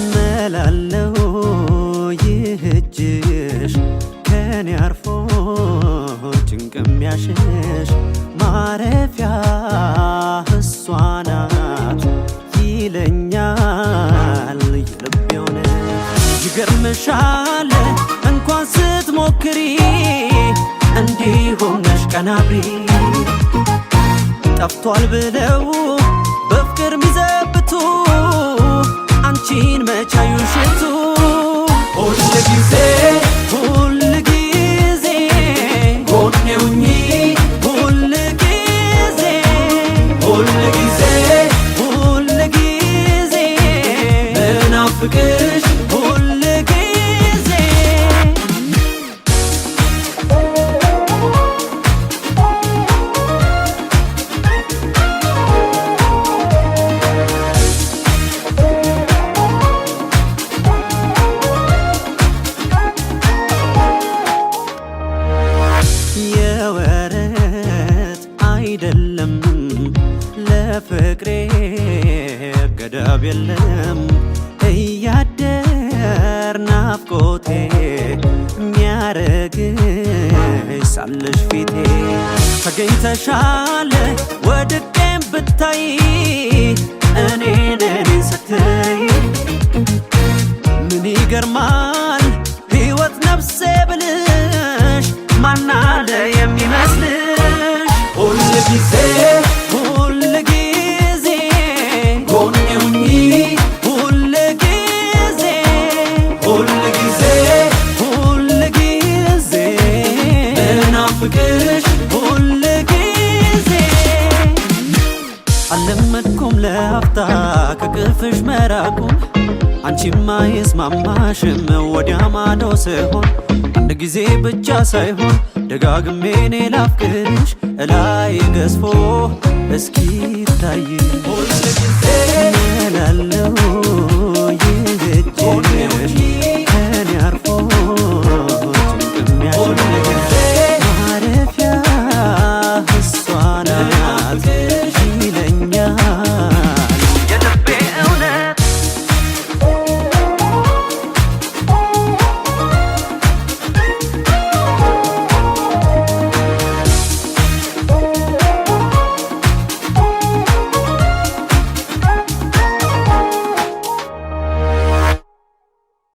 መላለው ይህጅሽ ከኔ አርፎ ጭንቅም ያሸሽ ማረፊያ እሷ ናት ይለኛል የልቤ እውነት። ይገርምሻል እንኳን ስትሞክሪ እንዲሆነሽ ቀናብሪ ጠፍቷል ብለው በፍቅር ሚዘብቱ አንቺን መቻዩ ሽቱ ሁል ጊዜ ጎኔ ሁኚ ሁል ጊዜ ብናፍቅሽ ሁል ጊዜ የወረት አይደለም ለፍቅሬ ገደብ የለም እያደር ናፍቆቴ ሚያረግሽ ሳለሽ ፊቴ ተገኝተሻል ወድቄም ብታይ እኔን ስትይ ምን ይገርማል ሕይወት ነፍሴ ብልሽ ማናለ የሚመስልሽ ሁል ጊዜ ጎኔ ሁኚ ሁል ጊዜ ብናፍቅሽ ሁል ጊዜ አልለመድኩም ለአፍታ ከቅፍሽ መራቁን አንቺማ ይስማማሽም ወዲያ ማዶ ስሆን አንድ ጊዜ ብቻ ሳይሆን ደጋግሜ እኔ ላፍቅርሽ እላይ ገዝፎ እስኪ ታይ